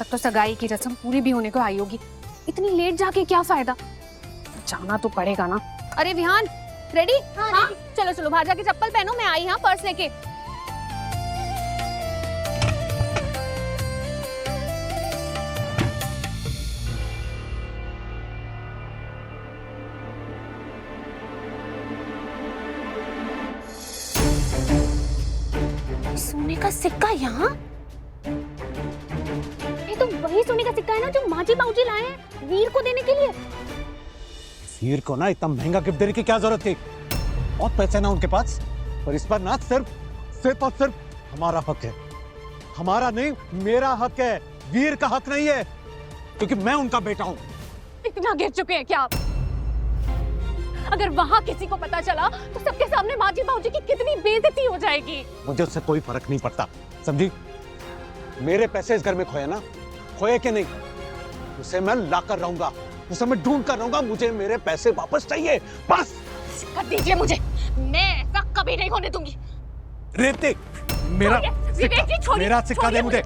तक तो सगाई की रस्म पूरी भी होने को आई होगी। इतनी लेट जाके क्या फायदा, जाना तो पड़ेगा ना। अरे विहान, रेडी? हाँ, चलो चलो बाहर जाके चप्पल पहनो, मैं आई हाँ पर्स लेके। सोने का सिक्का यहाँ? ये तो वही सोने का सिक्का है ना जो माजी बाबूजी लाए हैं वीर को देने के लिए। वीर को ना इतना महंगा गिफ्ट देने की क्या जरूरत थी? बहुत पैसे ना उनके पास, पर इस पर ना सिर्फ और सिर्फ हमारा हक है। हमारा नहीं, मेरा हक है, वीर का हक नहीं है, क्योंकि मैं उनका बेटा हूँ। इतना गिर चुके हैं क्या आप? अगर वहाँ किसी को पता चला तो सबके सामने माजी बाबूजी की कितनी बेइज्जती हो जाएगी। मुझे उससे कोई फर्क नहीं पड़ता, समझी? मेरे पैसे इस घर में खोए ना, खोए कि नहीं, उसे मैं ला कर रहूंगा, उसे मैं ढूंढ कर रहूंगा। मुझे मेरे पैसे वापस चाहिए, बस। सिक्का दीजिए मुझे, मैं ऐसा कभी नहीं होने दूंगी। रेवती, मेरा सिक्का दे मुझे।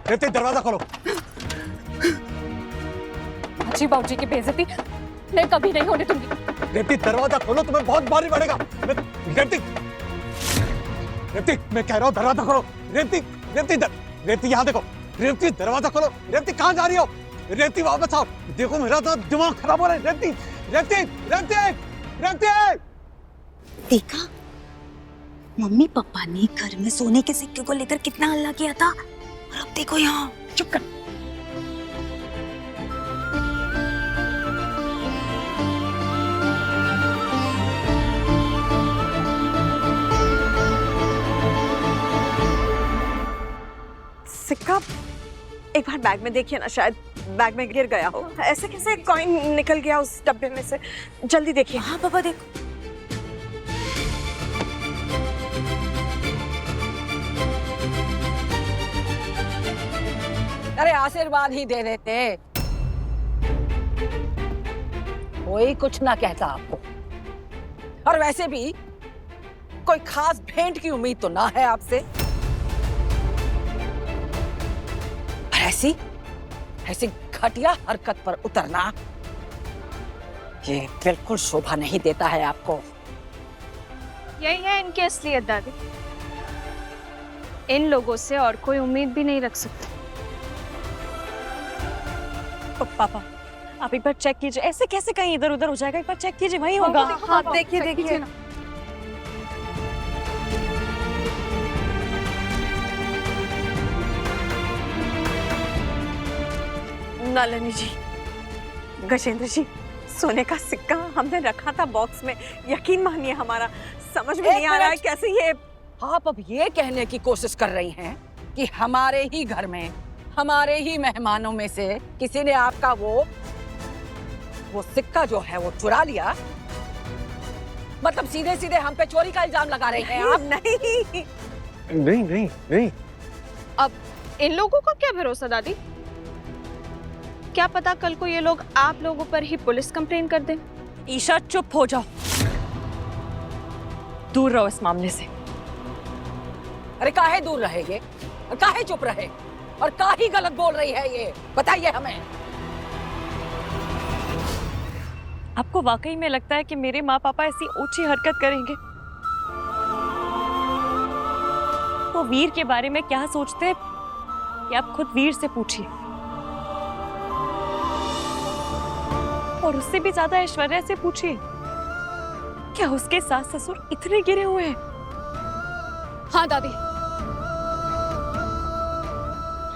रेवती, दरवाजा खोलो। माजी बाबूजी की बेइज्जती मैं कभी नहीं होने दूंगी। रेवती, दरवाजा खोलो, तुम्हें बहुत भारी पड़ेगा। रेवती, मैं कह रहा हूँ दरवाजा खोलो। रेवती यहाँ देखो। रेवती, दरवाजा खोलो। रेवती, कहाँ जा रही हो? रेवती, वापस आओ। देखो मेरा तो दिमाग खराब हो रहा है। रेवती। देखा, मम्मी पापा ने घर में सोने के सिक्के को लेकर कितना हल्ला किया था, और अब देखो यहाँ। चुप कर। सिक्का एक बार बैग में देखिए ना, शायद बैग में गिर गया हो। ऐसे कैसे कॉइन निकल गया उस डब्बे में से? जल्दी देखिए। हाँ पापा देखो। अरे आशीर्वाद ही दे देते, कोई कुछ ना कहता आपको। और वैसे भी कोई खास भेंट की उम्मीद तो ना है आपसे। ऐसी घटिया हरकत पर उतरना ये बिल्कुल शोभा नहीं देता है आपको। यही है इनकी असलियत दादी। इन लोगों से और कोई उम्मीद भी नहीं रख सकते। पापा आप एक बार चेक कीजिए, ऐसे कैसे कहीं इधर उधर हो जाएगा? एक बार चेक कीजिए, वही होगा। हाँ देखिए। नलिनी जी, गजेंद्र जी, सोने का सिक्का हमने रखा था बॉक्स में। यकीन मानिए हमारा समझ में नहीं आ रहा है कैसे ये। आप अब ये कहने की कोशिश कर रही हैं कि हमारे ही घर में, हमारे ही मेहमानों में से किसी ने आपका वो सिक्का जो है वो चुरा लिया? मतलब सीधे सीधे हम पे चोरी का इल्जाम लगा रहे हैं आप? नहीं। अब इन लोगों का क्या भरोसा दादी? क्या पता कल को ये लोग आप लोगों पर ही पुलिस कंप्लेन कर दें। ईशा चुप हो जाओ, दूर रहो इस मामले से। अरे काहे दूर रहे ये, और काहे चुप रहे, और काहे गलत बोल रही है ये, बताइए हमें। आपको वाकई में लगता है कि मेरे माँ पापा ऐसी ऊंची हरकत करेंगे? वो वीर के बारे में क्या सोचते हैं ये आप खुद वीर से पूछिए, और उससे भी ज्यादा ऐश्वर्या से पूछिए। क्या उसके सास ससुर इतने गिरे हुए हैं? हाँ दादी,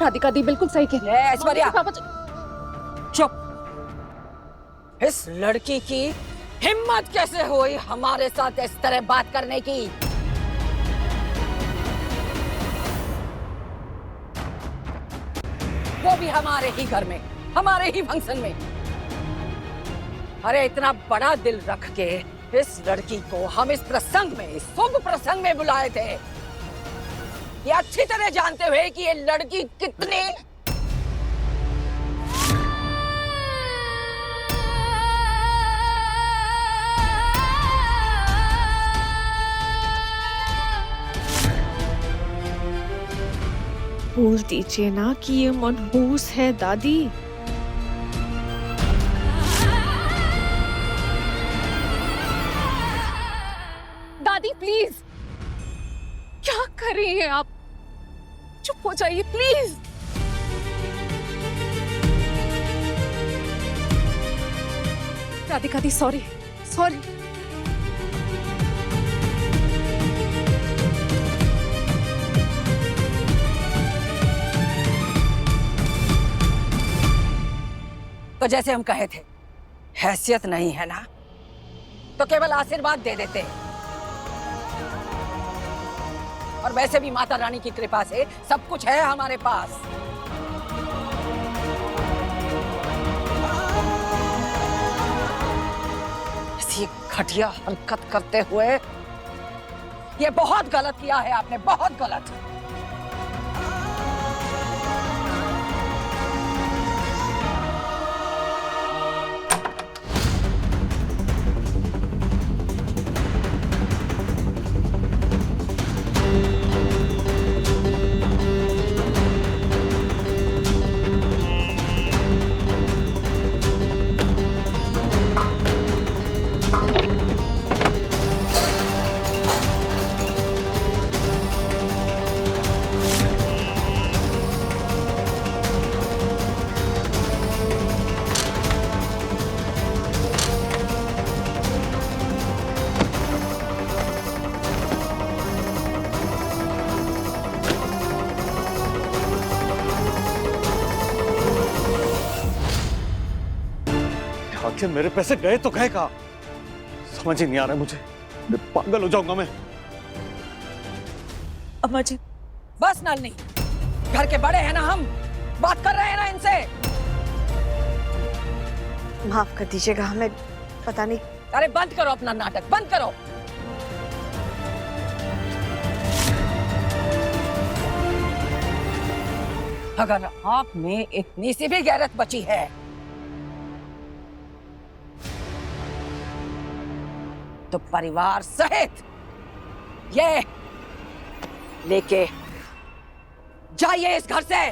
राधिका दी बिल्कुल सही कह रही है। ऐश्वर्या चुप। इस लड़की की हिम्मत कैसे हुई हमारे साथ इस तरह बात करने की? वो भी हमारे ही घर में, हमारे ही फंक्शन में। अरे इतना बड़ा दिल रख के इस लड़की को हम इस प्रसंग में, इस शुभ प्रसंग में बुलाए थे, ये अच्छी तरह जानते हुए कि ये लड़की कितनी बोल दीजिए ना कि ये मनहूस है दादी। दादी प्लीज, क्या कर रही हैं आप? चुप हो जाइए please. Radhika the sorry, sorry. तो जैसे हम कहे थे, हैसियत नहीं है ना तो केवल आशीर्वाद दे देते। और वैसे भी माता रानी की कृपा से सब कुछ है हमारे पास। ऐसी घटिया हरकत करते हुए ये बहुत गलत किया है आपने, बहुत गलत। आखिर मेरे पैसे गए तो गए कहाँ? समझ ही नहीं आ रहा मुझे, मैं पागल हो जाऊंगा मैं। अम्मा जी बस नलनी, घर के बड़े हैं ना हम, बात कर रहे हैं ना इनसे। माफ कर दीजिएगा, हमें पता नहीं। अरे बंद करो अपना नाटक, बंद करो। अगर आप में इतनी सी भी गैरत बची है तो परिवार सहित ये लेके जाइए इस घर से।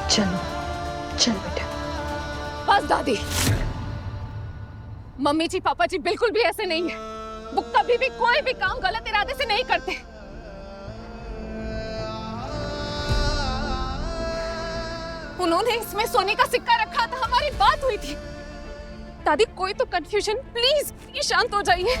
चलो चल बेटा। बस दादी, मम्मी जी पापा जी बिल्कुल भी ऐसे नहीं है। वो कभी भी कोई भी काम गलत इरादे से नहीं करते। उन्होंने इसमें सोने का सिक्का रखा था, हमारी बात हुई थी। दादी कोई तो कंफ्यूजन, प्लीज शांत हो जाइए।